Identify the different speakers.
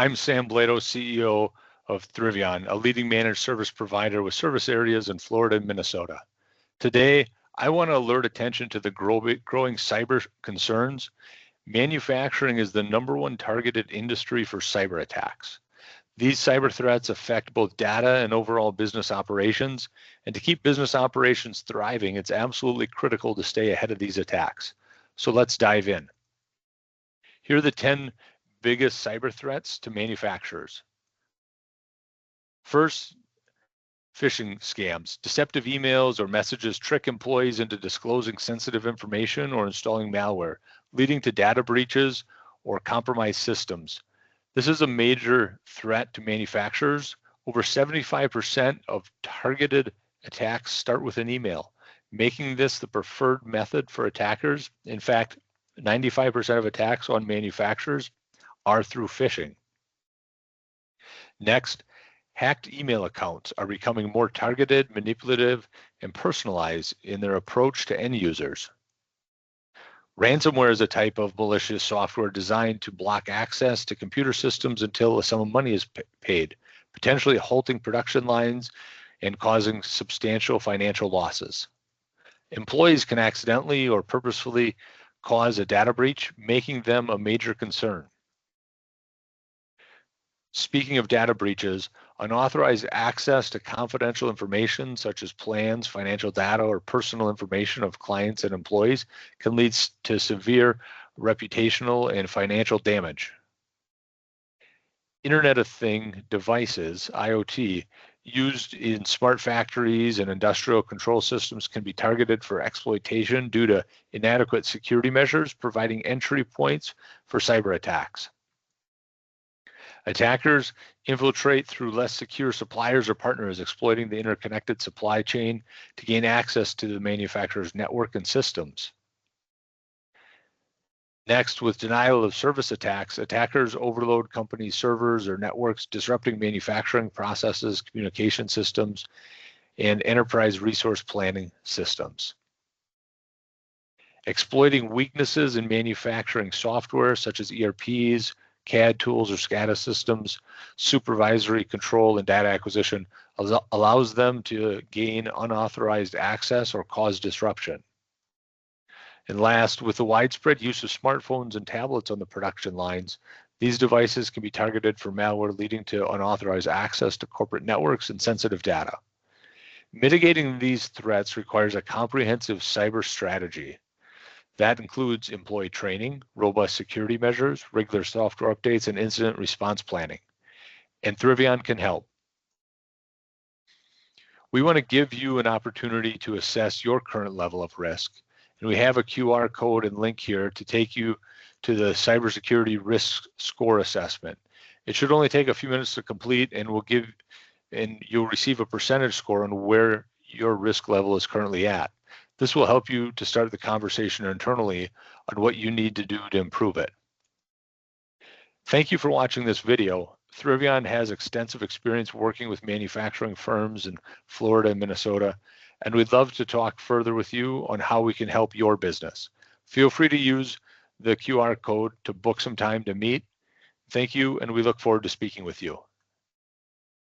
Speaker 1: I'm Sam Blado, CEO of Thrivion, a leading managed service provider with service areas in Florida and Minnesota. Today, I want to alert attention to the growing cyber concerns. Manufacturing is the #1 targeted industry for cyber attacks. These cyber threats affect both data and overall business operations, and to keep business operations thriving, it's absolutely critical to stay ahead of these attacks. So let's dive in. Here are the 10 biggest cyber threats to manufacturers. First, phishing scams. Deceptive emails or messages trick employees into disclosing sensitive information or installing malware, leading to data breaches or compromised systems. This is a major threat to manufacturers. Over 75% of targeted attacks start with an email, making this the preferred method for attackers. In fact, 95% of attacks on manufacturers are through phishing. Next, hacked email accounts are becoming more targeted, manipulative, and personalized in their approach to end users. Ransomware is a type of malicious software designed to block access to computer systems until a sum of money is paid, potentially halting production lines and causing substantial financial losses. Employees can accidentally or purposefully cause a data breach, making them a major concern. Speaking of data breaches, unauthorized access to confidential information such as plans, financial data, or personal information of clients and employees can lead to severe reputational and financial damage. Internet of Things devices, IoT, used in smart factories and industrial control systems can be targeted for exploitation due to inadequate security measures, providing entry points for cyber attacks. Attackers infiltrate through less secure suppliers or partners, exploiting the interconnected supply chain to gain access to the manufacturer's network and systems. Next, with denial of service attacks, attackers overload company servers or networks, disrupting manufacturing processes, communication systems, and enterprise resource planning systems. Exploiting weaknesses in manufacturing software such as ERPs, CAD tools or SCADA systems, supervisory control and data acquisition allows them to gain unauthorized access or cause disruption. And last, with the widespread use of smartphones and tablets on the production lines, these devices can be targeted for malware, leading to unauthorized access to corporate networks and sensitive data. Mitigating these threats requires a comprehensive cyber strategy. That includes employee training, robust security measures, regular software updates, and incident response planning. And Thrivion can help. We want to give you an opportunity to assess your current level of risk. And we have a QR code and link here to take you to the Cybersecurity Risk Score Assessment. It should only take a few minutes to complete, and you'll receive a percentage score on where your risk level is currently at. This will help you to start the conversation internally on what you need to do to improve it. Thank you for watching this video. Thrivion has extensive experience working with manufacturing firms in Florida and Minnesota, and we'd love to talk further with you on how we can help your business. Feel free to use the QR code to book some time to meet. Thank you, and we look forward to speaking with you.